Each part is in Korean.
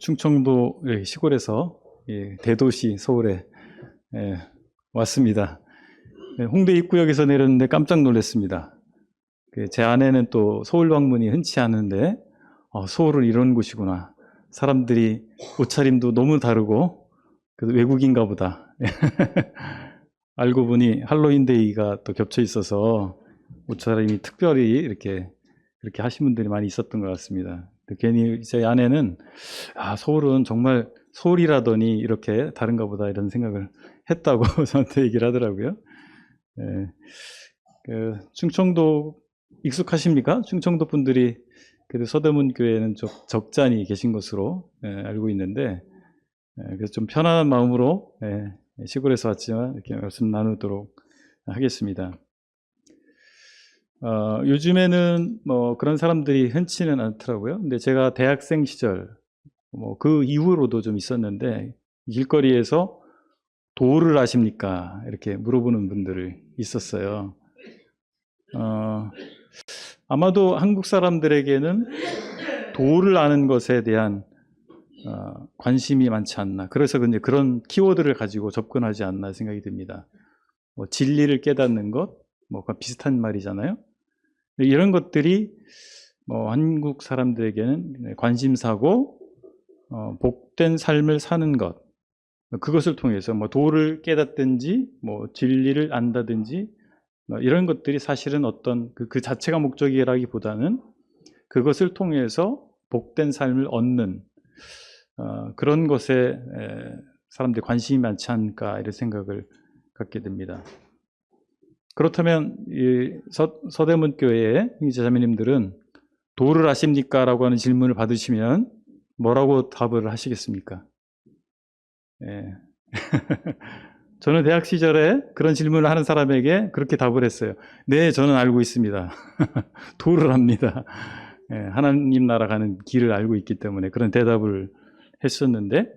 충청도 시골에서 대도시 서울에 왔습니다. 홍대 입구역에서 내렸는데 깜짝 놀랐습니다. 제 아내는 또 서울 방문이 흔치 않은데 서울은 이런 곳이구나. 사람들이 옷차림도 너무 다르고 외국인가 보다. 알고 보니 할로윈데이가 또 겹쳐 있어서 옷차림이 특별히 이렇게 하신 분들이 많이 있었던 것 같습니다. 괜히 제 아내는 서울은 정말 서울이라더니 이렇게 다른가 보다 이런 생각을 했다고 저한테 얘기를 하더라고요. 충청도 익숙하십니까? 충청도 분들이 그래도 서대문 교회는 적잖이 계신 것으로 알고 있는데, 그래서 좀 편안한 마음으로 시골에서 왔지만 이렇게 말씀 나누도록 하겠습니다. 요즘에는 뭐 그런 사람들이 흔치는 않더라고요. 근데 제가 대학생 시절, 그 이후로도 좀 있었는데, 길거리에서 도를 아십니까? 이렇게 물어보는 분들이 있었어요. 아마도 한국 사람들에게는 도를 아는 것에 대한 관심이 많지 않나. 그래서 이제 그런 키워드를 가지고 접근하지 않나 생각이 듭니다. 진리를 깨닫는 것, 비슷한 말이잖아요. 이런 것들이 한국 사람들에게는 관심사고, 복된 삶을 사는 것, 그것을 통해서 도를 깨닫든지 진리를 안다든지 이런 것들이 사실은 어떤 그 자체가 목적이라기보다는 그것을 통해서 복된 삶을 얻는 그런 것에 사람들이 관심이 많지 않을까 이런 생각을 갖게 됩니다. 그렇다면 이 서대문 교회의 형제자매님들은 도를 아십니까? 라고 하는 질문을 받으시면 뭐라고 답을 하시겠습니까? 저는 대학 시절에 그런 질문을 하는 사람에게 그렇게 답을 했어요. 네, 저는 알고 있습니다. 도를 합니다. 하나님 나라 가는 길을 알고 있기 때문에 그런 대답을 했었는데,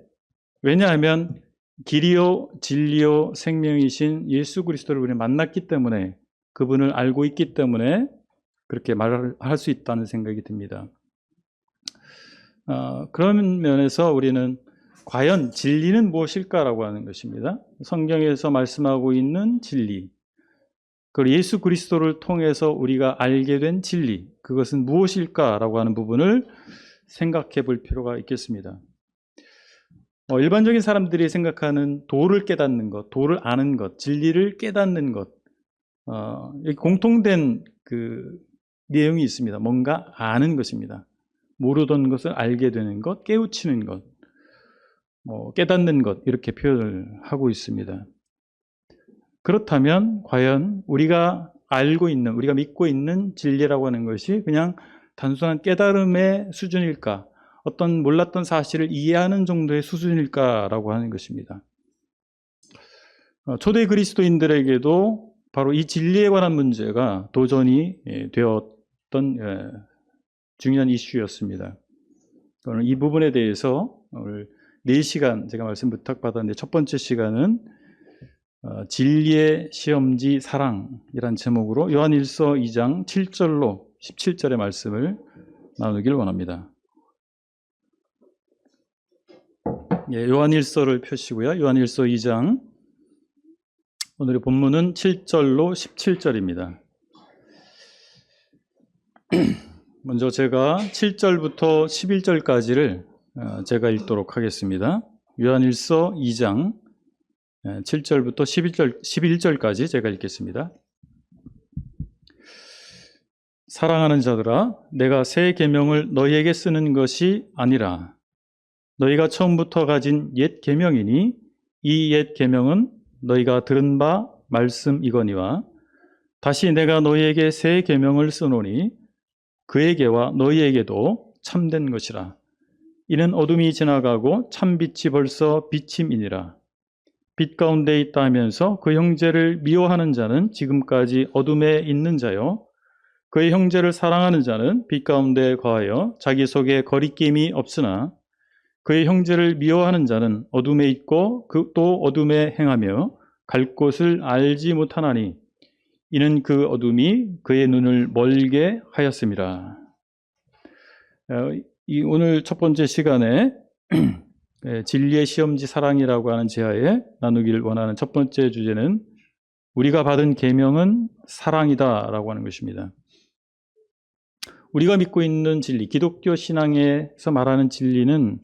왜냐하면 길이요 진리요 생명이신 예수 그리스도를 우리 만났기 때문에, 그분을 알고 있기 때문에 그렇게 말을 할 수 있다는 생각이 듭니다. 그런 면에서 우리는 과연 진리는 무엇일까라고 하는 것입니다. 성경에서 말씀하고 있는 진리, 그리고 예수 그리스도를 통해서 우리가 알게 된 진리, 그것은 무엇일까라고 하는 부분을 생각해 볼 필요가 있겠습니다. 일반적인 사람들이 생각하는 도를 깨닫는 것, 도를 아는 것, 진리를 깨닫는 것, 공통된 내용이 있습니다. 뭔가 아는 것입니다. 모르던 것을 알게 되는 것, 깨우치는 것, 깨닫는 것, 이렇게 표현을 하고 있습니다. 그렇다면 과연 우리가 알고 있는, 우리가 믿고 있는 진리라고 하는 것이 그냥 단순한 깨달음의 수준일까? 어떤 몰랐던 사실을 이해하는 정도의 수준일까라고 하는 것입니다. 초대 그리스도인들에게도 바로 이 진리에 관한 문제가 도전이 되었던 중요한 이슈였습니다. 오늘 이 부분에 대해서 오늘 4시간 제가 말씀 부탁받았는데, 첫 번째 시간은 진리의 시험지 사랑이란 제목으로 요한일서 2장 7절로 17절의 말씀을 나누길 원합니다. 요한일서를 펴시고요. 요한일서 2장, 오늘의 본문은 7절로 17절입니다. 먼저 제가 7절부터 11절까지를 제가 읽도록 하겠습니다. 요한일서 2장 7절부터 11절까지 제가 읽겠습니다. 사랑하는 자들아, 내가 새 계명을 너희에게 쓰는 것이 아니라 너희가 처음부터 가진 옛 계명이니, 이 옛 계명은 너희가 들은 바 말씀이거니와, 다시 내가 너희에게 새 계명을 쓰노니 그에게와 너희에게도 참된 것이라. 이는 어둠이 지나가고 참빛이 벌써 비침이니라. 빛 가운데 있다 하면서 그 형제를 미워하는 자는 지금까지 어둠에 있는 자요, 그의 형제를 사랑하는 자는 빛 가운데 거하여 자기 속에 거리낌이 없으나, 그의 형제를 미워하는 자는 어둠에 있고 또 어둠에 행하며 갈 곳을 알지 못하나니, 이는 그 어둠이 그의 눈을 멀게 하였음이라. 오늘 첫 번째 시간에 진리의 시험지 사랑이라고 하는 제하에 나누길 원하는 첫 번째 주제는 우리가 받은 계명은 사랑이다라고 하는 것입니다. 우리가 믿고 있는 진리, 기독교 신앙에서 말하는 진리는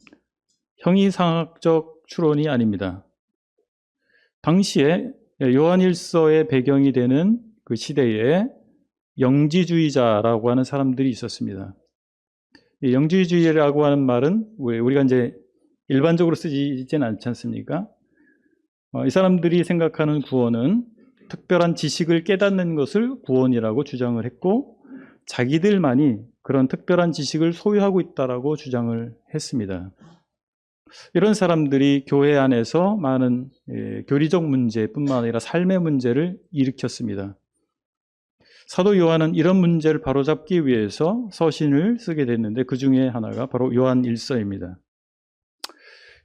형이상학적 추론이 아닙니다. 당시에 요한일서의 배경이 되는 그 시대에 영지주의자라고 하는 사람들이 있었습니다. 이 영지주의라고 하는 말은 우리가 이제 일반적으로 쓰지는 않지 않습니까? 이 사람들이 생각하는 구원은 특별한 지식을 깨닫는 것을 구원이라고 주장을 했고, 자기들만이 그런 특별한 지식을 소유하고 있다라고 주장을 했습니다. 이런 사람들이 교회 안에서 많은 교리적 문제뿐만 아니라 삶의 문제를 일으켰습니다. 사도 요한은 이런 문제를 바로잡기 위해서 서신을 쓰게 됐는데 그 중에 하나가 바로 요한일서입니다.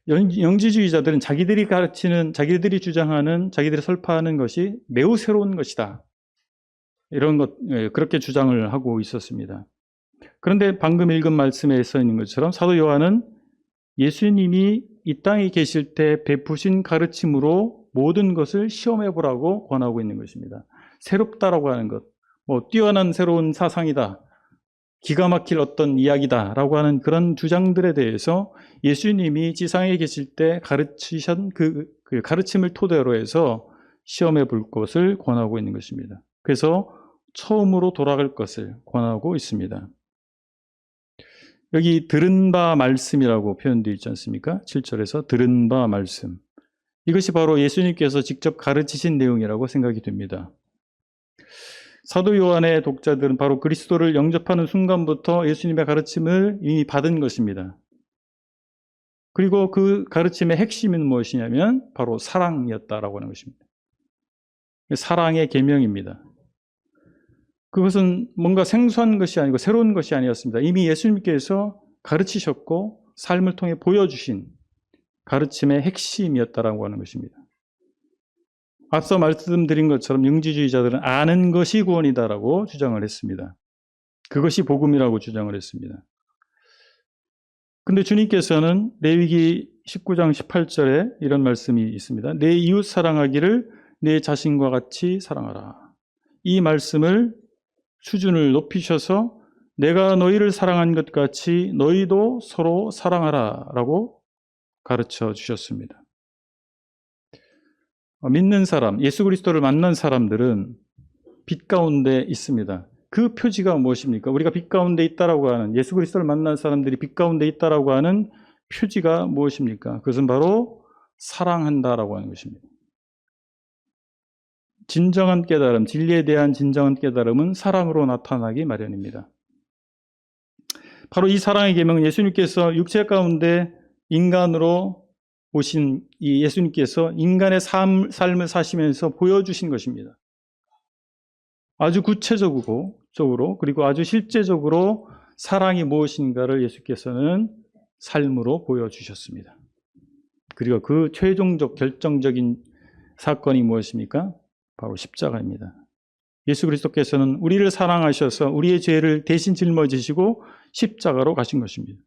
영지주의자들은 자기들이 가르치는, 자기들이 주장하는, 자기들이 설파하는 것이 매우 새로운 것이다. 이런 것, 그렇게 주장을 하고 있었습니다. 그런데 방금 읽은 말씀에 써 있는 것처럼 사도 요한은 예수님이 이 땅에 계실 때 베푸신 가르침으로 모든 것을 시험해 보라고 권하고 있는 것입니다. 새롭다라고 하는 것, 뛰어난 새로운 사상이다, 기가 막힐 어떤 이야기다라고 하는 그런 주장들에 대해서 예수님이 지상에 계실 때 가르치신 그 가르침을 토대로 해서 시험해 볼 것을 권하고 있는 것입니다. 그래서 처음으로 돌아갈 것을 권하고 있습니다. 여기 들은 바 말씀이라고 표현되어 있지 않습니까? 7절에서 들은 바 말씀. 이것이 바로 예수님께서 직접 가르치신 내용이라고 생각이 됩니다. 사도 요한의 독자들은 바로 그리스도를 영접하는 순간부터 예수님의 가르침을 이미 받은 것입니다. 그리고 그 가르침의 핵심은 무엇이냐면 바로 사랑이었다라고 하는 것입니다. 사랑의 계명입니다. 그것은 뭔가 생소한 것이 아니고 새로운 것이 아니었습니다. 이미 예수님께서 가르치셨고 삶을 통해 보여주신 가르침의 핵심이었다라고 하는 것입니다. 앞서 말씀드린 것처럼 영지주의자들은 아는 것이 구원이다라고 주장을 했습니다. 그것이 복음이라고 주장을 했습니다. 근데 주님께서는 레위기 19장 18절에 이런 말씀이 있습니다. 내 이웃 사랑하기를 내 자신과 같이 사랑하라. 이 말씀을 수준을 높이셔서 내가 너희를 사랑한 것 같이 너희도 서로 사랑하라 라고 가르쳐 주셨습니다. 믿는 사람, 예수 그리스도를 만난 사람들은 빛 가운데 있습니다. 그 표지가 무엇입니까? 우리가 빛 가운데 있다라고 하는, 예수 그리스도를 만난 사람들이 빛 가운데 있다라고 하는 표지가 무엇입니까? 그것은 바로 사랑한다라고 하는 것입니다. 진정한 깨달음, 진리에 대한 진정한 깨달음은 사랑으로 나타나기 마련입니다. 바로 이 사랑의 계명은 예수님께서 육체 가운데 인간으로 오신 이 예수님께서 인간의 삶을 사시면서 보여주신 것입니다. 아주 구체적으로 그리고 아주 실제적으로 사랑이 무엇인가를 예수께서는 삶으로 보여주셨습니다. 그리고 그 최종적 결정적인 사건이 무엇입니까? 바로 십자가입니다. 예수 그리스도께서는 우리를 사랑하셔서 우리의 죄를 대신 짊어지시고 십자가로 가신 것입니다.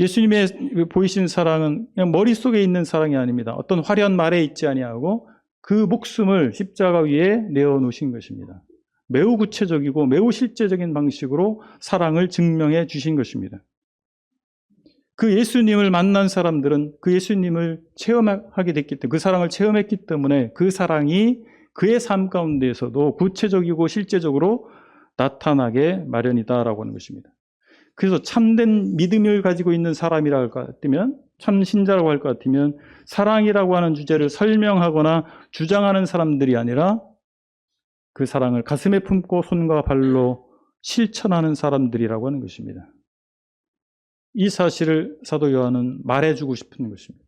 예수님의 보이신 사랑은 그냥 머릿속에 있는 사랑이 아닙니다. 어떤 화려한 말에 있지 아니하고 그 목숨을 십자가 위에 내어놓으신 것입니다. 매우 구체적이고 매우 실제적인 방식으로 사랑을 증명해 주신 것입니다. 그 예수님을 만난 사람들은 그 예수님을 체험하게 됐기 때문에, 그 사랑을 체험했기 때문에 그 사랑이 그의 삶 가운데에서도 구체적이고 실제적으로 나타나게 마련이다라고 하는 것입니다. 그래서 참된 믿음을 가지고 있는 사람이라고 할 것 같으면, 참 신자라고 할 것 같으면 사랑이라고 하는 주제를 설명하거나 주장하는 사람들이 아니라 그 사랑을 가슴에 품고 손과 발로 실천하는 사람들이라고 하는 것입니다. 이 사실을 사도 요한은 말해주고 싶은 것입니다.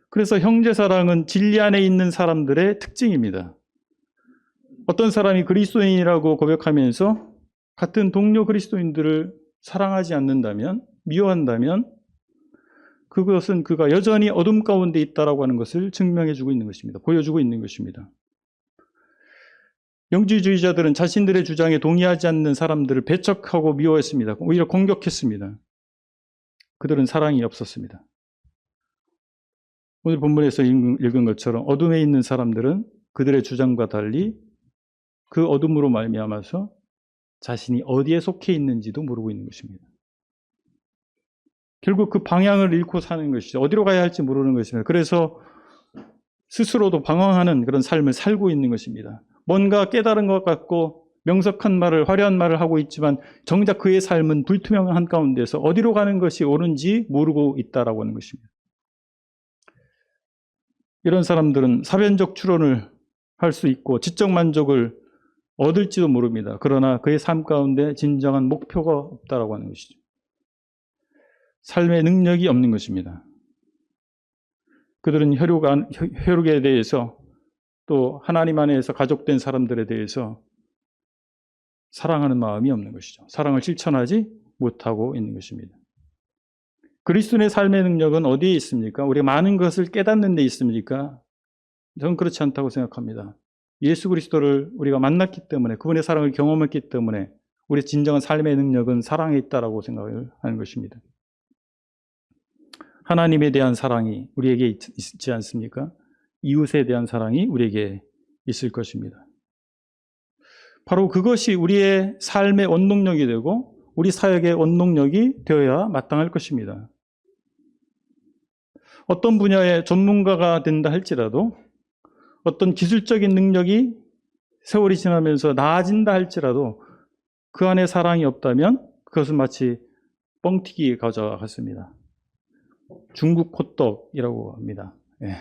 그래서 형제사랑은 진리 안에 있는 사람들의 특징입니다. 어떤 사람이 그리스도인이라고 고백하면서 같은 동료 그리스도인들을 사랑하지 않는다면, 미워한다면 그것은 그가 여전히 어둠 가운데 있다라고 하는 것을 증명해주고 있는 것입니다. 보여주고 있는 것입니다. 영지주의자들은 자신들의 주장에 동의하지 않는 사람들을 배척하고 미워했습니다. 오히려 공격했습니다. 그들은 사랑이 없었습니다. 오늘 본문에서 읽은 것처럼 어둠에 있는 사람들은 그들의 주장과 달리 그 어둠으로 말미암아서 자신이 어디에 속해 있는지도 모르고 있는 것입니다. 결국 그 방향을 잃고 사는 것이죠. 어디로 가야 할지 모르는 것입니다. 그래서 스스로도 방황하는 그런 삶을 살고 있는 것입니다. 뭔가 깨달은 것 같고 명석한 말을, 화려한 말을 하고 있지만 정작 그의 삶은 불투명한 가운데서 어디로 가는 것이 옳은지 모르고 있다라고 하는 것입니다. 이런 사람들은 사변적 추론을 할 수 있고 지적 만족을 얻을지도 모릅니다. 그러나 그의 삶 가운데 진정한 목표가 없다라고 하는 것이죠. 삶의 능력이 없는 것입니다. 그들은 혈육에 대해서 또 하나님 안에서 가족된 사람들에 대해서 사랑하는 마음이 없는 것이죠. 사랑을 실천하지 못하고 있는 것입니다. 그리스도인의 삶의 능력은 어디에 있습니까? 우리가 많은 것을 깨닫는 데 있습니까? 저는 그렇지 않다고 생각합니다. 예수 그리스도를 우리가 만났기 때문에, 그분의 사랑을 경험했기 때문에 우리의 진정한 삶의 능력은 사랑에 있다라고 생각을 하는 것입니다. 하나님에 대한 사랑이 우리에게 있지 않습니까? 이웃에 대한 사랑이 우리에게 있을 것입니다. 바로 그것이 우리의 삶의 원동력이 되고 우리 사역의 원동력이 되어야 마땅할 것입니다. 어떤 분야의 전문가가 된다 할지라도, 어떤 기술적인 능력이 세월이 지나면서 나아진다 할지라도 그 안에 사랑이 없다면 그것은 마치 뻥튀기 과자와 같습니다. 중국 호떡이라고 합니다. 예.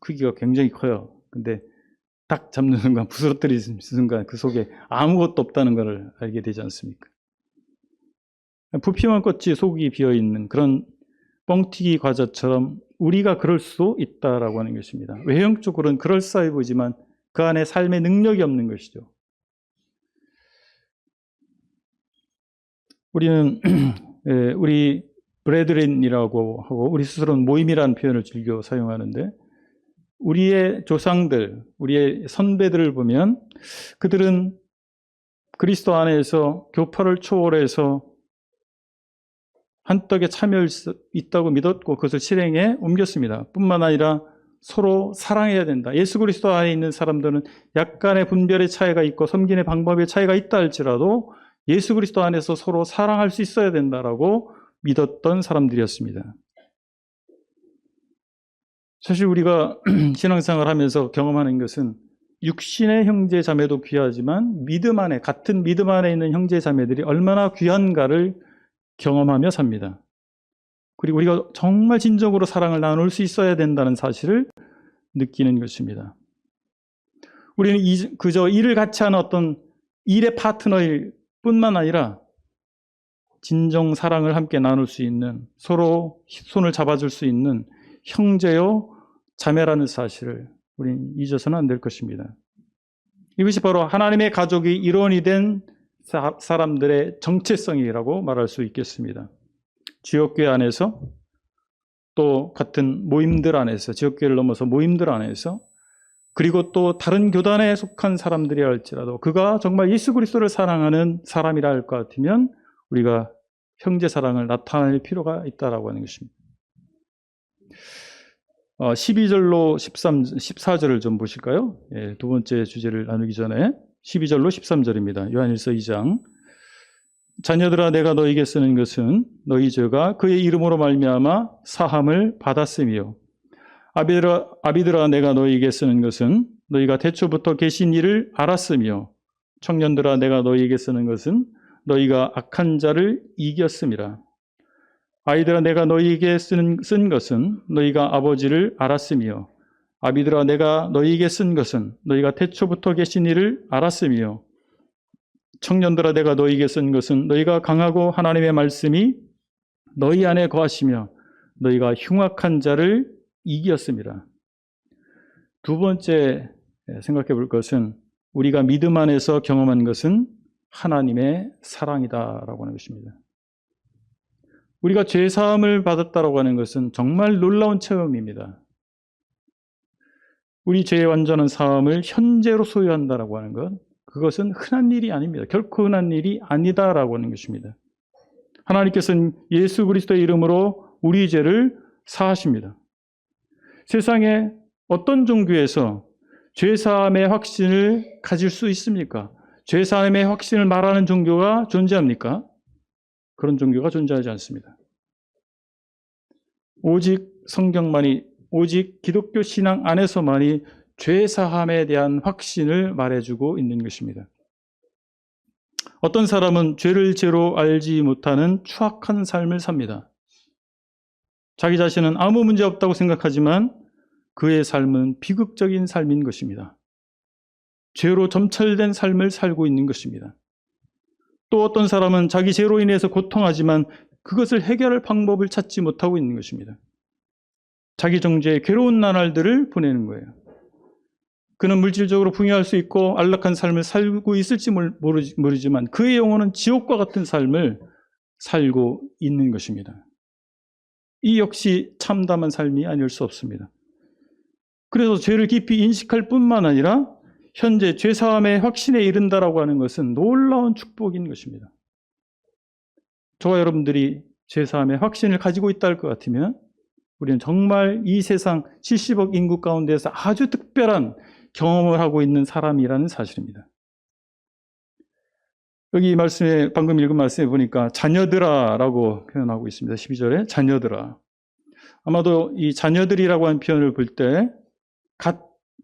크기가 굉장히 커요. 근데 딱 잡는 순간, 부스러뜨리는 순간 그 속에 아무것도 없다는 것을 알게 되지 않습니까? 부피만 껍질 속이 비어있는 그런 뻥튀기 과자처럼 우리가 그럴 수 있다라고 하는 것입니다. 외형적으로는 그럴싸해 보이지만 그 안에 삶의 능력이 없는 것이죠. 우리는 우리 브레드린이라고 하고 우리 스스로는 모임이라는 표현을 즐겨 사용하는데, 우리의 조상들, 우리의 선배들을 보면 그들은 그리스도 안에서 교파를 초월해서 한떡에 참여할 수 있다고 믿었고 그것을 실행에 옮겼습니다. 뿐만 아니라 서로 사랑해야 된다. 예수 그리스도 안에 있는 사람들은 약간의 분별의 차이가 있고 섬기는 방법의 차이가 있다 할지라도 예수 그리스도 안에서 서로 사랑할 수 있어야 된다라고 믿었던 사람들이었습니다. 사실 우리가 신앙생활을 하면서 경험하는 것은 육신의 형제 자매도 귀하지만 믿음 안에, 같은 믿음 안에 있는 형제 자매들이 얼마나 귀한가를 경험하며 삽니다. 그리고 우리가 정말 진정으로 사랑을 나눌 수 있어야 된다는 사실을 느끼는 것입니다. 우리는 그저 일을 같이 하는 어떤 일의 파트너일 뿐만 아니라 진정 사랑을 함께 나눌 수 있는, 서로 손을 잡아줄 수 있는 형제요 자매라는 사실을 우리는 잊어서는 안 될 것입니다. 이것이 바로 하나님의 가족이 일원이 된 사람들의 정체성이라고 말할 수 있겠습니다. 지역교회 안에서, 또 같은 모임들 안에서, 지역교회를 넘어서 모임들 안에서, 그리고 또 다른 교단에 속한 사람들이라 할지라도 그가 정말 예수 그리스도를 사랑하는 사람이라 할 것 같으면 우리가 형제 사랑을 나타낼 필요가 있다라고 하는 것입니다. 12절로 14절을 좀 보실까요? 예, 두 번째 주제를 나누기 전에 12절로 13절입니다. 요한일서 2장. 자녀들아, 내가 너희에게 쓰는 것은 너희 죄가 그의 이름으로 말미암아 사함을 받았으며, 아비들아, 내가 너희에게 쓰는 것은 너희가 태초부터 계신 이를 알았으며, 청년들아, 내가 너희에게 쓰는 것은 너희가 악한 자를 이겼음이라. 아이들아, 내가 너희에게 쓴 것은 너희가 아버지를 알았으며, 아비들아, 내가 너희에게 쓴 것은 너희가 태초부터 계신 이를 알았으며, 청년들아, 내가 너희에게 쓴 것은 너희가 강하고 하나님의 말씀이 너희 안에 거하시며 너희가 흉악한 자를 이겼습니다. 두 번째 생각해 볼 것은 우리가 믿음 안에서 경험한 것은 하나님의 사랑이다라고 하는 것입니다. 우리가 죄사함을 받았다라고 하는 것은 정말 놀라운 체험입니다. 우리 죄의 완전한 사함을 현재로 소유한다라고 하는 것, 그것은 흔한 일이 아닙니다. 결코 흔한 일이 아니다라고 하는 것입니다. 하나님께서는 예수 그리스도의 이름으로 우리 죄를 사하십니다. 세상에 어떤 종교에서 죄사함의 확신을 가질 수 있습니까? 죄사함의 확신을 말하는 종교가 존재합니까? 그런 종교가 존재하지 않습니다. 오직 성경만이, 오직 기독교 신앙 안에서만이 죄사함에 대한 확신을 말해주고 있는 것입니다. 어떤 사람은 죄를 죄로 알지 못하는 추악한 삶을 삽니다. 자기 자신은 아무 문제 없다고 생각하지만 그의 삶은 비극적인 삶인 것입니다. 죄로 점철된 삶을 살고 있는 것입니다. 또 어떤 사람은 자기 죄로 인해서 고통하지만 그것을 해결할 방법을 찾지 못하고 있는 것입니다. 자기 정죄에 괴로운 나날들을 보내는 거예요. 그는 물질적으로 풍요할 수 있고 안락한 삶을 살고 있을지 모르지만 그의 영혼은 지옥과 같은 삶을 살고 있는 것입니다. 이 역시 참담한 삶이 아닐 수 없습니다. 그래서 죄를 깊이 인식할 뿐만 아니라 현재 죄사함의 확신에 이른다라고 하는 것은 놀라운 축복인 것입니다. 저와 여러분들이 죄사함의 확신을 가지고 있다 할 것 같으면 우리는 정말 이 세상 70억 인구 가운데서 아주 특별한 경험을 하고 있는 사람이라는 사실입니다. 여기 말씀에, 방금 읽은 말씀에 보니까 자녀들아라고 표현하고 있습니다. 12절에 자녀들아. 아마도 이 자녀들이라고 하는 표현을 볼 때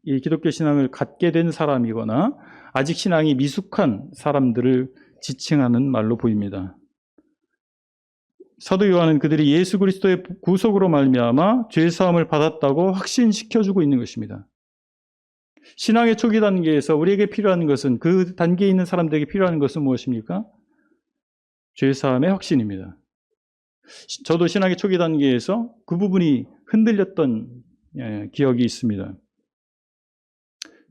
이 기독교 신앙을 갖게 된 사람이거나 아직 신앙이 미숙한 사람들을 지칭하는 말로 보입니다. 사도 요한은 그들이 예수 그리스도의 구속으로 말미암아 죄사함을 받았다고 확신시켜주고 있는 것입니다. 신앙의 초기 단계에서 우리에게 필요한 것은, 그 단계에 있는 사람들에게 필요한 것은 무엇입니까? 죄사함의 확신입니다. 저도 신앙의 초기 단계에서 그 부분이 흔들렸던 기억이 있습니다.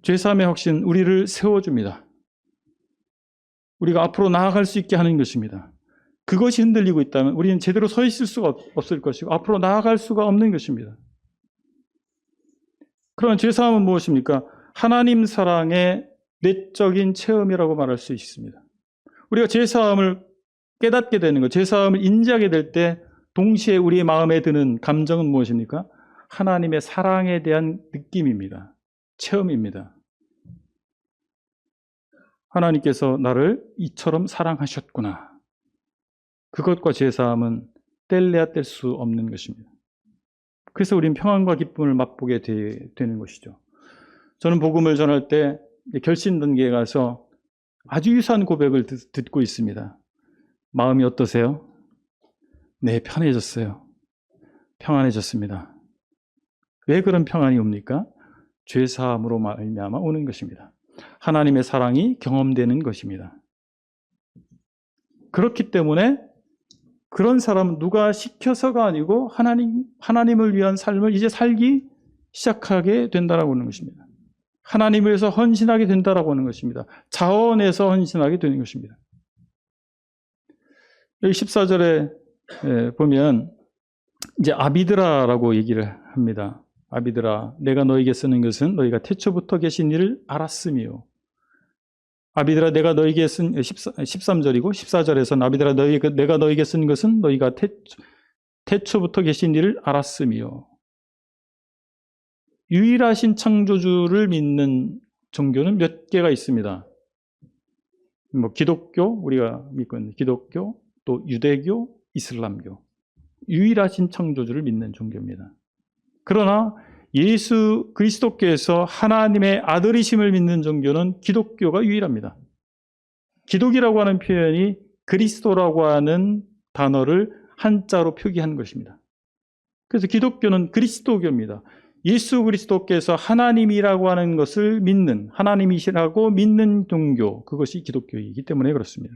죄사함의 확신, 우리를 세워줍니다. 우리가 앞으로 나아갈 수 있게 하는 것입니다. 그것이 흔들리고 있다면 우리는 제대로 서 있을 수가 없을 것이고 앞으로 나아갈 수가 없는 것입니다. 그러면 죄사함은 무엇입니까? 하나님 사랑의 내적인 체험이라고 말할 수 있습니다. 우리가 죄사함을 깨닫게 되는 것, 죄사함을 인지하게 될 때 동시에 우리의 마음에 드는 감정은 무엇입니까? 하나님의 사랑에 대한 느낌입니다. 체험입니다. 하나님께서 나를 이처럼 사랑하셨구나. 그것과 죄사함은 뗄래야 뗄 수 없는 것입니다. 그래서 우리는 평안과 기쁨을 맛보게 되는 것이죠. 저는 복음을 전할 때 결심 단계에 가서 아주 유사한 고백을 듣고 있습니다. 마음이 어떠세요? 네, 편해졌어요. 평안해졌습니다. 왜 그런 평안이 옵니까? 죄사함으로 말미암아 오는 것입니다. 하나님의 사랑이 경험되는 것입니다. 그렇기 때문에 그런 사람은 누가 시켜서가 아니고 하나님을 위한 삶을 이제 살기 시작하게 된다라고 하는 것입니다. 하나님을 위해서 헌신하게 된다라고 하는 것입니다. 자원해서 헌신하게 되는 것입니다. 여기 14절에 보면 이제 아비드라라고 얘기를 합니다. 아비드라, 내가 너에게 쓰는 것은 너희가 태초부터 계신 일을 알았으며. 아비드라, 내가 너에게 쓴 13절이고 14절에서는 아비드라, 내가 너에게 쓴 것은 너희가 태초부터 계신 일을 알았으며. 유일하신 창조주를 믿는 종교는 몇 개가 있습니다. 기독교, 우리가 믿고 있는 기독교, 또 유대교, 이슬람교. 유일하신 창조주를 믿는 종교입니다. 그러나 예수 그리스도께서 하나님의 아들이심을 믿는 종교는 기독교가 유일합니다. 기독이라고 하는 표현이 그리스도라고 하는 단어를 한자로 표기한 것입니다. 그래서 기독교는 그리스도교입니다. 예수 그리스도께서 하나님이라고 하는 것을 믿는, 하나님이시라고 믿는 종교, 그것이 기독교이기 때문에 그렇습니다.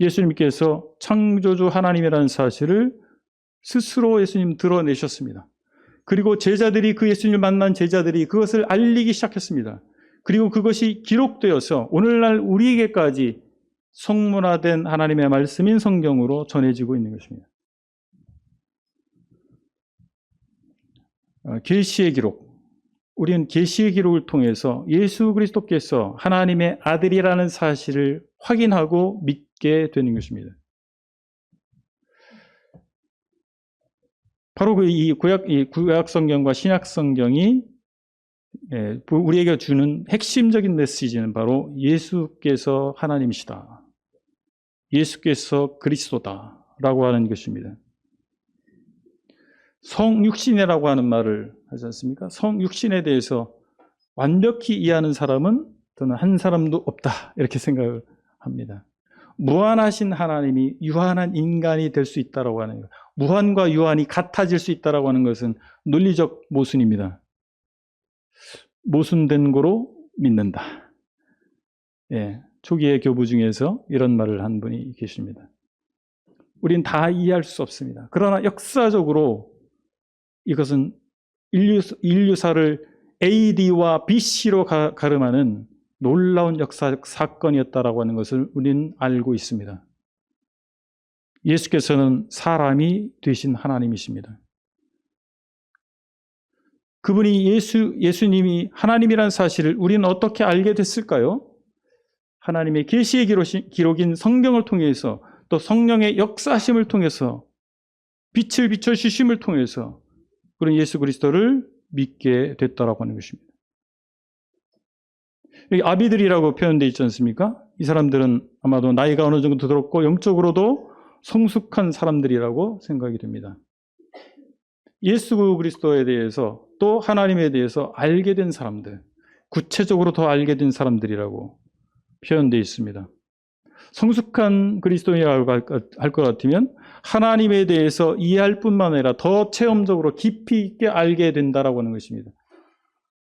예수님께서 창조주 하나님이라는 사실을 스스로 예수님 드러내셨습니다. 그리고 제자들이, 그 예수님을 만난 제자들이 그것을 알리기 시작했습니다. 그리고 그것이 기록되어서 오늘날 우리에게까지 성문화된 하나님의 말씀인 성경으로 전해지고 있는 것입니다. 계시의 기록, 우리는 계시의 기록을 통해서 예수 그리스도께서 하나님의 아들이라는 사실을 확인하고 믿게 되는 것입니다. 바로 이 구약 성경과 신약 성경이 우리에게 주는 핵심적인 메시지는 바로 예수께서 하나님이시다, 예수께서 그리스도다라고 하는 것입니다. 성육신이라고 하는 말을 하지 않습니까? 성육신에 대해서 완벽히 이해하는 사람은 저는 한 사람도 없다, 이렇게 생각을 합니다. 무한하신 하나님이 유한한 인간이 될 수 있다라고 하는 것, 무한과 유한이 같아질 수 있다라고 하는 것은 논리적 모순입니다. 모순된 거로 믿는다. 초기의 교부 중에서 이런 말을 한 분이 계십니다. 우린 다 이해할 수 없습니다. 그러나 역사적으로 이것은 인류사를 AD와 BC로 가름하는 놀라운 역사적 사건이었다라고 하는 것을 우리는 알고 있습니다. 예수께서는 사람이 되신 하나님이십니다. 그분이 예수님이 하나님이라는 사실을 우리는 어떻게 알게 됐을까요? 하나님의 계시의 기록인 성경을 통해서, 또 성령의 역사심을 통해서, 빛을 비춰주심을 통해서 우리는 예수 그리스도를 믿게 됐다라고 하는 것입니다. 여기 아비들이라고 표현되어 있지 않습니까? 이 사람들은 아마도 나이가 어느 정도 들었고 영적으로도 성숙한 사람들이라고 생각이 됩니다. 예수 그리스도에 대해서, 또 하나님에 대해서 알게 된 사람들, 구체적으로 더 알게 된 사람들이라고 표현되어 있습니다. 성숙한 그리스도인이라고 할 것 같으면 하나님에 대해서 이해할 뿐만 아니라 더 체험적으로 깊이 있게 알게 된다라고 하는 것입니다.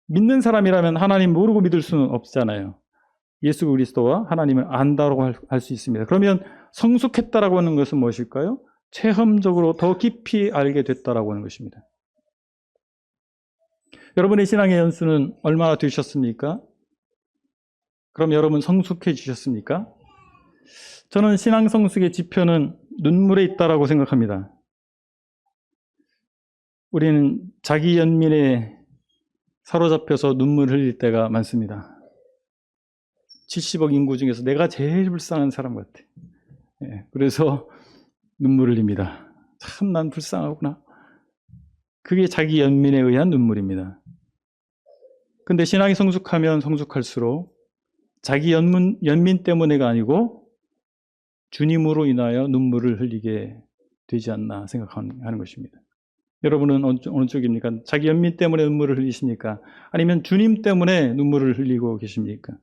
믿는 사람이라면 하나님 모르고 믿을 수는 없잖아요. 예수 그리스도와 하나님을 안다라고 할 수 있습니다. 그러면 성숙했다라고 하는 것은 무엇일까요? 체험적으로 더 깊이 알게 됐다라고 하는 것입니다. 여러분의 신앙의 연수는 얼마나 되셨습니까? 그럼 여러분 성숙해지셨습니까? 저는 신앙 성숙의 지표는 눈물에 있다라고 생각합니다. 우리는 자기 연민에 사로잡혀서 눈물을 흘릴 때가 많습니다. 70억 인구 중에서 내가 제일 불쌍한 사람 같아. 그래서 눈물을 흘립니다. 참 난 불쌍하구나. 그게 자기 연민에 의한 눈물입니다. 근데 신앙이 성숙하면 성숙할수록 자기 연민 때문에가 아니고 주님으로 인하여 눈물을 흘리게 되지 않나 생각하는 것입니다. 여러분은 어느 쪽입니까? 자기 연민 때문에 눈물을 흘리십니까? 아니면 주님 때문에 눈물을 흘리고 계십니까?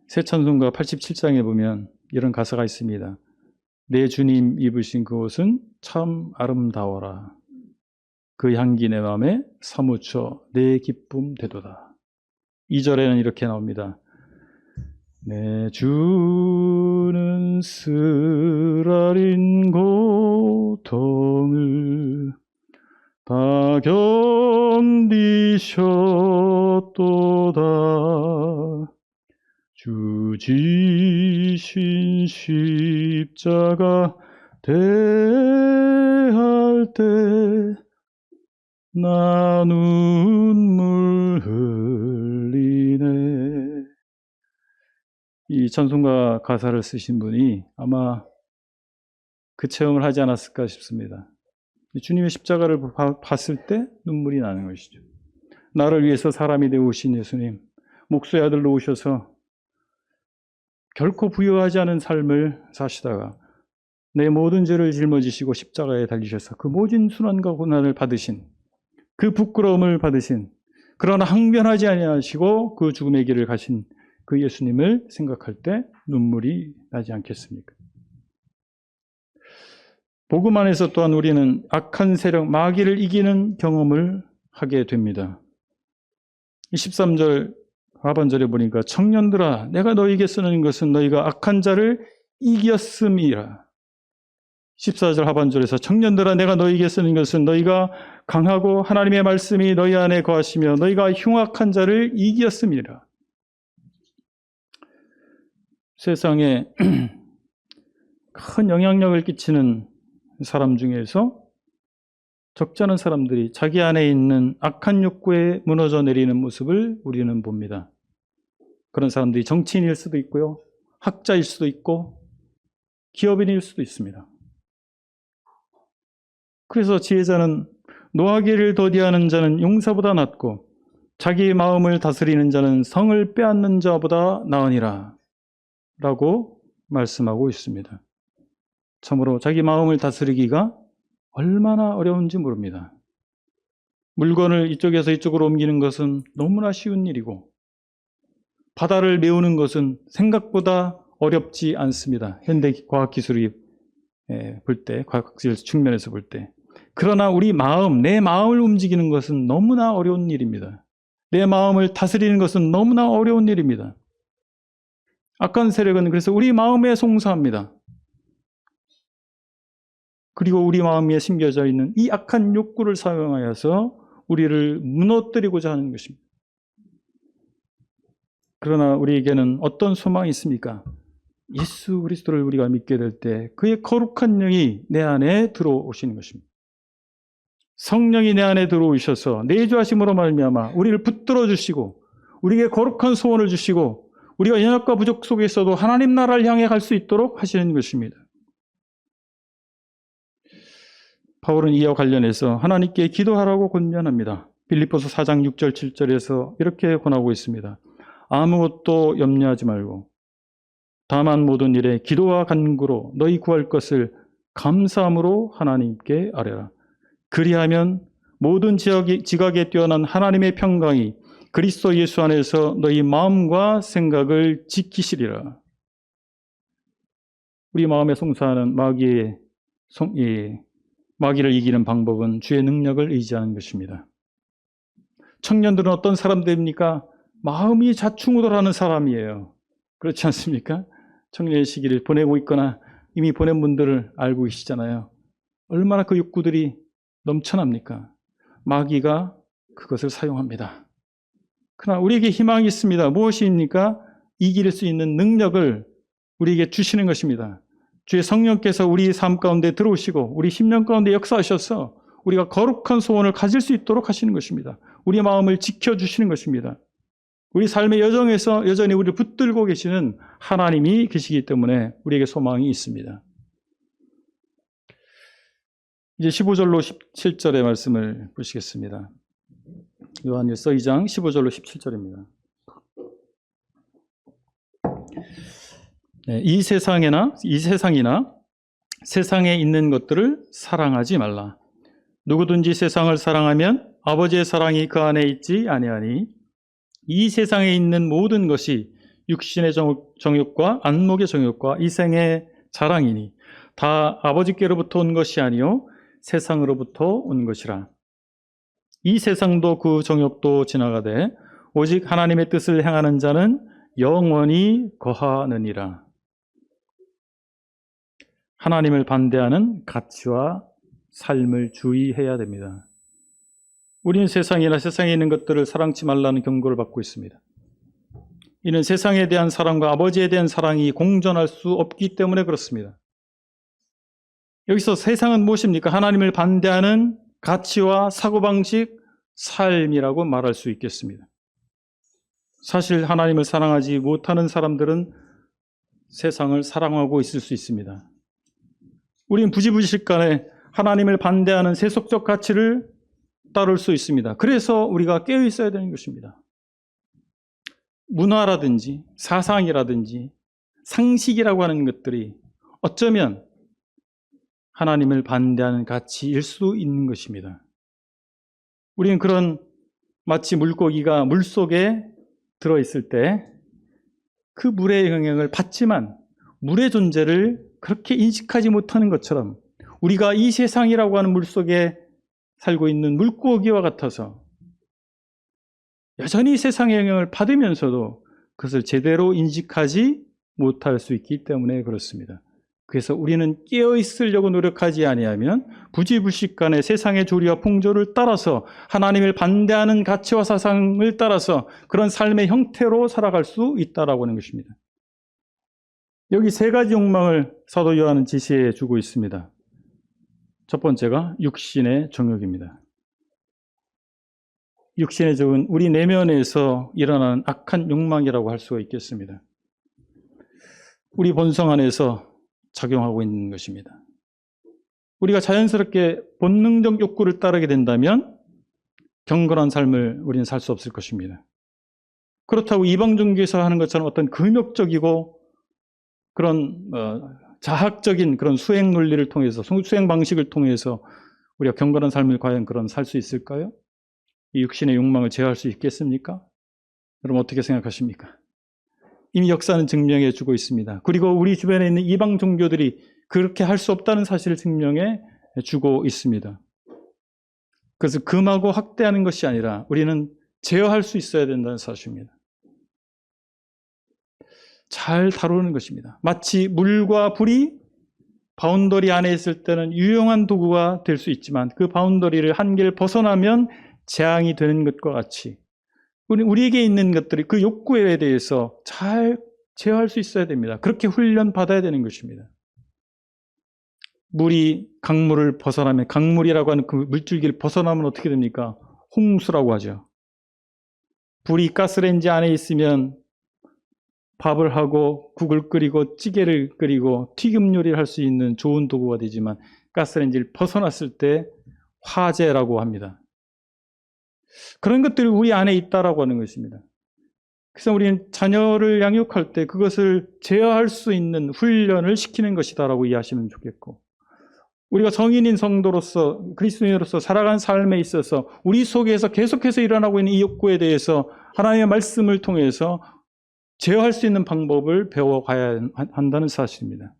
새 찬송가 87장에 보면 이런 가사가 있습니다. 내 주님 입으신 그 옷은 참 아름다워라. 그 향기 내 맘에 사무쳐 내 기쁨 되도다. 2절에는 이렇게 나옵니다. 내 주는 쓰라린 고통을 다 견디셨도다. 주 지신 십자가 대할 때 나 눈물 흘리네. 이 찬송가 가사를 쓰신 분이 아마 그 체험을 하지 않았을까 싶습니다. 주님의 십자가를 봤을 때 눈물이 나는 것이죠. 나를 위해서 사람이 되어 오신 예수님, 목수의 아들로 오셔서 결코 부유하지 않은 삶을 사시다가 내 모든 죄를 짊어지시고 십자가에 달리셔서 그 모진 순환과 고난을 받으신, 그 부끄러움을 받으신, 그러나 항변하지 아니하시고 그 죽음의 길을 가신 그 예수님을 생각할 때 눈물이 나지 않겠습니까? 복음 안에서 또한 우리는 악한 세력, 마귀를 이기는 경험을 하게 됩니다. 13절 하반절에 보니까 청년들아 내가 너희에게 쓰는 것은 너희가 악한 자를 이겼음이라. 14절 하반절에서 청년들아 내가 너희에게 쓰는 것은 너희가 강하고 하나님의 말씀이 너희 안에 거하시며 너희가 흉악한 자를 이겼음이라. 세상에 큰 영향력을 끼치는 사람 중에서 적지 않은 사람들이 자기 안에 있는 악한 욕구에 무너져 내리는 모습을 우리는 봅니다. 그런 사람들이 정치인일 수도 있고요, 학자일 수도 있고 기업인일 수도 있습니다. 그래서 지혜자는 노하기를 더디하는 자는 용사보다 낫고 자기 마음을 다스리는 자는 성을 빼앗는 자보다 나으니라 라고 말씀하고 있습니다. 참으로 자기 마음을 다스리기가 얼마나 어려운지 모릅니다. 물건을 이쪽에서 이쪽으로 옮기는 것은 너무나 쉬운 일이고 바다를 메우는 것은 생각보다 어렵지 않습니다. 현대 과학기술이 볼 때, 과학기술 측면에서 볼 때. 그러나 우리 마음, 내 마음을 움직이는 것은 너무나 어려운 일입니다. 내 마음을 다스리는 것은 너무나 어려운 일입니다. 악한 세력은 그래서 우리 마음에 송사합니다. 그리고 우리 마음에 심겨져 있는 이 악한 욕구를 사용하여서 우리를 무너뜨리고자 하는 것입니다. 그러나 우리에게는 어떤 소망이 있습니까? 예수 그리스도를 우리가 믿게 될 때 그의 거룩한 영이 내 안에 들어오시는 것입니다. 성령이 내 안에 들어오셔서 내주하심으로 말미암아 우리를 붙들어 주시고 우리에게 거룩한 소원을 주시고 우리가 연약과 부족 속에서도 하나님 나라를 향해 갈 수 있도록 하시는 것입니다. 바울은 이와 관련해서 하나님께 기도하라고 권면합니다. 빌립보서 4장 6절 7절에서 이렇게 권하고 있습니다. 아무것도 염려하지 말고 다만 모든 일에 기도와 간구로 너희 구할 것을 감사함으로 하나님께 아뢰라. 그리하면 모든 지각에 뛰어난 하나님의 평강이 그리스도 예수 안에서 너희 마음과 생각을 지키시리라. 우리 마음에 송사하는 마귀를 이기는 방법은 주의 능력을 의지하는 것입니다. 청년들은 어떤 사람들입니까? 마음이 자충우돌하는 사람이에요. 그렇지 않습니까? 청년의 시기를 보내고 있거나 이미 보낸 분들을 알고 계시잖아요. 얼마나 그 욕구들이 넘쳐납니까? 마귀가 그것을 사용합니다. 그러나 우리에게 희망이 있습니다. 무엇입니까? 이길 수 있는 능력을 우리에게 주시는 것입니다. 주의 성령께서 우리 삶 가운데 들어오시고 우리 심령 가운데 역사하셔서 우리가 거룩한 소원을 가질 수 있도록 하시는 것입니다. 우리 마음을 지켜주시는 것입니다. 우리 삶의 여정에서 여전히 우리를 붙들고 계시는 하나님이 계시기 때문에 우리에게 소망이 있습니다. 이제 15절로 17절의 말씀을 보시겠습니다. 요한일서 2장 15절로 17절입니다. 이 세상이나 세상에 있는 것들을 사랑하지 말라. 누구든지 세상을 사랑하면 아버지의 사랑이 그 안에 있지 아니하니 이 세상에 있는 모든 것이 육신의 정욕과 안목의 정욕과 이생의 자랑이니 다 아버지께로부터 온 것이 아니요 세상으로부터 온 것이라. 이 세상도 그 정욕도 지나가되 오직 하나님의 뜻을 행하는 자는 영원히 거하느니라. 하나님을 반대하는 가치와 삶을 주의해야 됩니다. 우리는 세상이나 세상에 있는 것들을 사랑치 말라는 경고를 받고 있습니다. 이는 세상에 대한 사랑과 아버지에 대한 사랑이 공존할 수 없기 때문에 그렇습니다. 여기서 세상은 무엇입니까? 하나님을 반대하는 가치와 사고방식, 삶이라고 말할 수 있겠습니다. 사실 하나님을 사랑하지 못하는 사람들은 세상을 사랑하고 있을 수 있습니다. 우리는 부지불식간에 하나님을 반대하는 세속적 가치를 따를 수 있습니다. 그래서 우리가 깨어 있어야 되는 것입니다. 문화라든지 사상이라든지 상식이라고 하는 것들이 어쩌면 하나님을 반대하는 가치일 수 있는 것입니다. 우리는 그런 마치 물고기가 물속에 들어있을 때 그 물의 영향을 받지만 물의 존재를 그렇게 인식하지 못하는 것처럼 우리가 이 세상이라고 하는 물속에 살고 있는 물고기와 같아서 여전히 세상의 영향을 받으면서도 그것을 제대로 인식하지 못할 수 있기 때문에 그렇습니다. 그래서 우리는 깨어있으려고 노력하지 아니하면 부지불식간에 세상의 조리와 풍조를 따라서 하나님을 반대하는 가치와 사상을 따라서 그런 삶의 형태로 살아갈 수 있다라고 하는 것입니다. 여기 세 가지 욕망을 사도 요한은 지시해 주고 있습니다. 첫 번째가 육신의 정욕입니다. 육신의 정욕은 우리 내면에서 일어나는 악한 욕망이라고 할 수가 있겠습니다. 우리 본성 안에서 작용하고 있는 것입니다. 우리가 자연스럽게 본능적 욕구를 따르게 된다면 경건한 삶을 우리는 살 수 없을 것입니다. 그렇다고 이방 종교에서 하는 것처럼 어떤 금욕적이고 그런 자학적인 그런 수행 논리를 통해서, 수행 방식을 통해서 우리가 경건한 삶을 과연 살 수 있을까요? 이 육신의 욕망을 제어할 수 있겠습니까? 여러분 어떻게 생각하십니까? 이미 역사는 증명해 주고 있습니다. 그리고 우리 주변에 있는 이방 종교들이 그렇게 할 수 없다는 사실을 증명해 주고 있습니다. 그래서 금하고 학대하는 것이 아니라 우리는 제어할 수 있어야 된다는 사실입니다. 잘 다루는 것입니다. 마치 물과 불이 바운더리 안에 있을 때는 유용한 도구가 될 수 있지만 그 바운더리를 한계를 벗어나면 재앙이 되는 것과 같이 우리에게 있는 것들이 그 욕구에 대해서 잘 제어할 수 있어야 됩니다. 그렇게 훈련 받아야 되는 것입니다. 물이 강물을 벗어나면, 강물이라고 하는 그 물줄기를 벗어나면 어떻게 됩니까? 홍수라고 하죠. 불이 가스레인지 안에 있으면 밥을 하고 국을 끓이고 찌개를 끓이고 튀김 요리를 할 수 있는 좋은 도구가 되지만 가스레인지를 벗어났을 때 화재라고 합니다. 그런 것들이 우리 안에 있다라고 하는 것입니다. 그래서 우리는 자녀를 양육할 때 그것을 제어할 수 있는 훈련을 시키는 것이다라고 이해하시면 좋겠고, 우리가 성인인 성도로서 그리스도인으로서 살아가는 삶에 있어서 우리 속에서 계속해서 일어나고 있는 이 욕구에 대해서 하나님의 말씀을 통해서 제어할 수 있는 방법을 배워가야 한다는 사실입니다.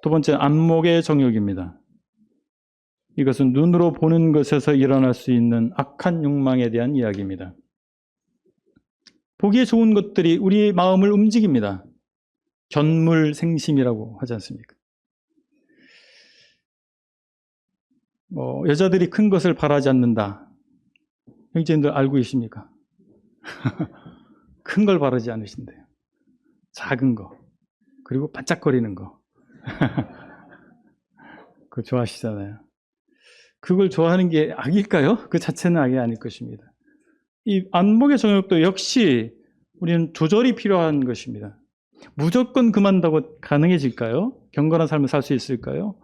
두 번째, 안목의 정욕입니다. 이것은 눈으로 보는 것에서 일어날 수 있는 악한 욕망에 대한 이야기입니다. 보기에 좋은 것들이 우리의 마음을 움직입니다. 견물생심이라고 하지 않습니까? 여자들이 큰 것을 바라지 않는다. 형제님들 알고 계십니까? 큰 걸 바라지 않으신대요. 작은 거, 그리고 반짝거리는 거. 그거 좋아하시잖아요. 그걸 좋아하는 게 악일까요? 그 자체는 악이 아닐 것입니다. 이 안목의 정욕도 역시 우리는 조절이 필요한 것입니다. 무조건 금한다고 가능해질까요? 경건한 삶을 살 수 있을까요?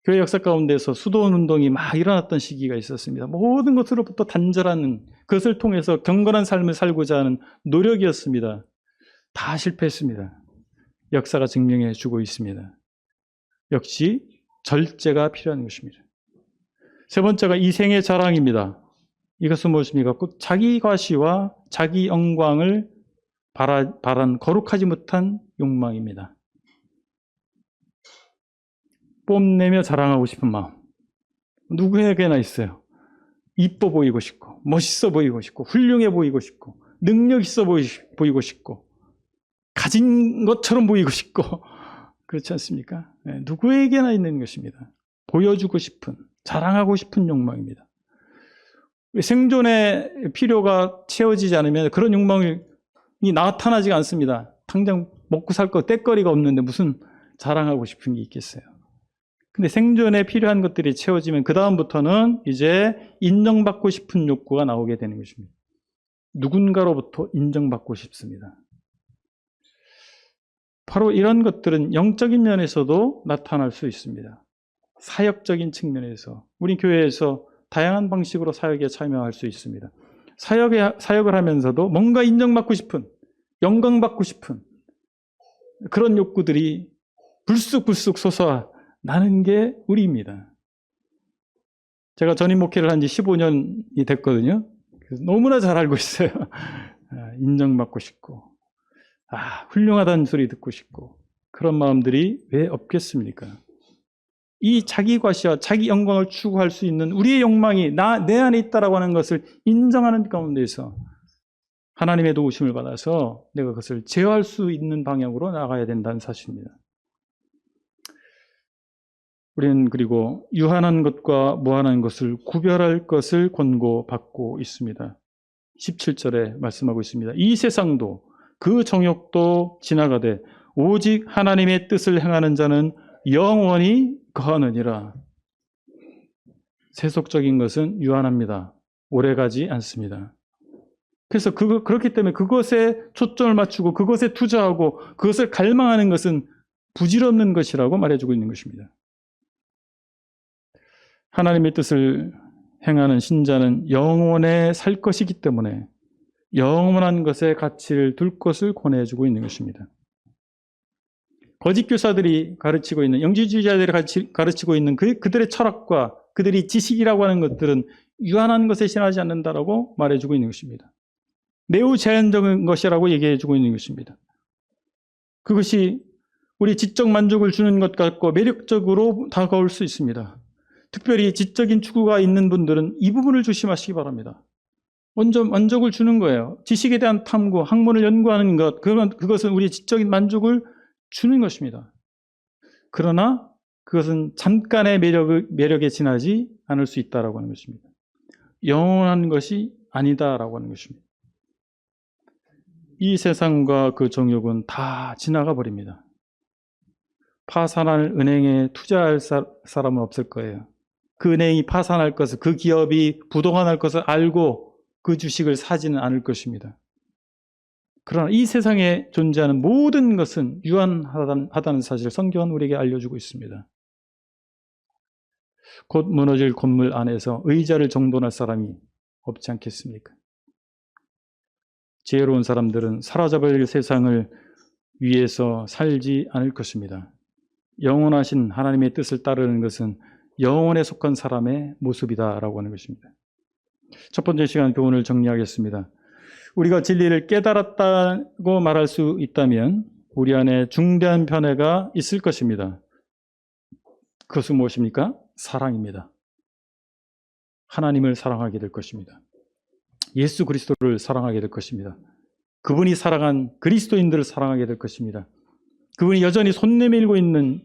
교회 역사 가운데서 수도원 운동이 막 일어났던 시기가 있었습니다. 모든 것으로부터 단절하는, 그것을 통해서 경건한 삶을 살고자 하는 노력이었습니다. 다 실패했습니다. 역사가 증명해 주고 있습니다. 역시 절제가 필요한 것입니다. 세 번째가 이생의 자랑입니다. 이것은 무엇입니까? 꼭 자기 과시와 자기 영광을 바란 거룩하지 못한 욕망입니다. 뽐내며 자랑하고 싶은 마음. 누구에게나 있어요. 이뻐 보이고 싶고, 멋있어 보이고 싶고, 훌륭해 보이고 싶고, 능력 있어 보이고 싶고, 가진 것처럼 보이고 싶고, 그렇지 않습니까? 네, 누구에게나 있는 것입니다. 보여주고 싶은, 자랑하고 싶은 욕망입니다. 생존의 필요가 채워지지 않으면 그런 욕망이 나타나지가 않습니다. 당장 먹고 살 거 떼거리가 없는데 무슨 자랑하고 싶은 게 있겠어요. 근데 생존에 필요한 것들이 채워지면 그 다음부터는 이제 인정받고 싶은 욕구가 나오게 되는 것입니다. 누군가로부터 인정받고 싶습니다. 바로 이런 것들은 영적인 면에서도 나타날 수 있습니다. 사역적인 측면에서 우리 교회에서 다양한 방식으로 사역에 참여할 수 있습니다. 사역을 하면서도 뭔가 인정받고 싶은, 영광받고 싶은 그런 욕구들이 불쑥불쑥 솟아나는 게 우리입니다. 제가 전임 목회를 한 지 15년이 됐거든요. 그래서 너무나 잘 알고 있어요. 인정받고 싶고, 훌륭하다는 소리 듣고 싶고, 그런 마음들이 왜 없겠습니까? 이 자기 과시와 자기 영광을 추구할 수 있는 우리의 욕망이 내 안에 있다라고 하는 것을 인정하는 가운데서 하나님의 도우심을 받아서 내가 그것을 제어할 수 있는 방향으로 나가야 된다는 사실입니다. 우리는 그리고 유한한 것과 무한한 것을 구별할 것을 권고받고 있습니다. 17절에 말씀하고 있습니다. 이 세상도 그 정욕도 지나가되 오직 하나님의 뜻을 행하는 자는 영원히 거하느니라. 세속적인 것은 유한합니다. 오래가지 않습니다. 그래서 그렇기 때문에 그것에 초점을 맞추고 그것에 투자하고 그것을 갈망하는 것은 부질없는 것이라고 말해주고 있는 것입니다. 하나님의 뜻을 행하는 신자는 영원에 살 것이기 때문에 영원한 것에 가치를 둘 것을 권해주고 있는 것입니다. 거짓 교사들이 가르치고 있는, 영지주의자들이 가르치고 있는 그들의 철학과 그들이 지식이라고 하는 것들은 유한한 것에 지나지 않는다라고 말해주고 있는 것입니다. 매우 제한적인 것이라고 얘기해주고 있는 것입니다. 그것이 우리 지적 만족을 주는 것 같고 매력적으로 다가올 수 있습니다. 특별히 지적인 추구가 있는 분들은 이 부분을 조심하시기 바랍니다. 만족을 주는 거예요. 지식에 대한 탐구, 학문을 연구하는 것, 그것은 우리 지적인 만족을 주는 것입니다. 그러나 그것은 잠깐의 매력에 지나지 않을 수 있다라고 하는 것입니다. 영원한 것이 아니다라고 하는 것입니다. 이 세상과 그 정욕은 다 지나가 버립니다. 파산할 은행에 투자할 사람은 없을 거예요. 그 은행이 파산할 것을, 그 기업이 부도가 날 것을 알고 그 주식을 사지는 않을 것입니다. 그러나 이 세상에 존재하는 모든 것은 유한하다는 사실을 성경은 우리에게 알려주고 있습니다. 곧 무너질 건물 안에서 의자를 정돈할 사람이 없지 않겠습니까? 지혜로운 사람들은 사라져버릴 세상을 위해서 살지 않을 것입니다. 영원하신 하나님의 뜻을 따르는 것은 영혼에 속한 사람의 모습이다라고 하는 것입니다. 첫 번째 시간 교훈을 정리하겠습니다. 우리가 진리를 깨달았다고 말할 수 있다면 우리 안에 중대한 변화가 있을 것입니다. 그것은 무엇입니까? 사랑입니다. 하나님을 사랑하게 될 것입니다. 예수 그리스도를 사랑하게 될 것입니다. 그분이 사랑한 그리스도인들을 사랑하게 될 것입니다. 그분이 여전히 손 내밀고 있는,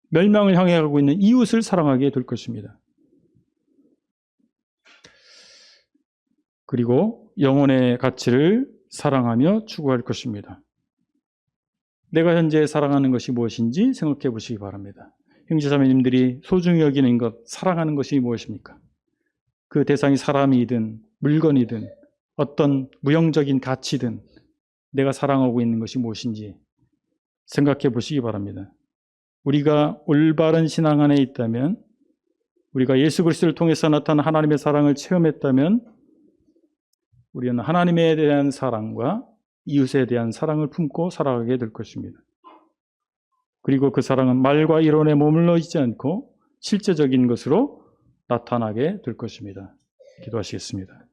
멸망을 향해 가고 있는 이웃을 사랑하게 될 것입니다. 그리고 영혼의 가치를 사랑하며 추구할 것입니다. 내가 현재 사랑하는 것이 무엇인지 생각해 보시기 바랍니다. 형제자매님들이 소중히 여기는 것, 사랑하는 것이 무엇입니까? 그 대상이 사람이든 물건이든 어떤 무형적인 가치든 내가 사랑하고 있는 것이 무엇인지 생각해 보시기 바랍니다. 우리가 올바른 신앙 안에 있다면, 우리가 예수 그리스도를 통해서 나타난 하나님의 사랑을 체험했다면 우리는 하나님에 대한 사랑과 이웃에 대한 사랑을 품고 살아가게 될 것입니다. 그리고 그 사랑은 말과 이론에 머물러 있지 않고 실제적인 것으로 나타나게 될 것입니다. 기도하시겠습니다.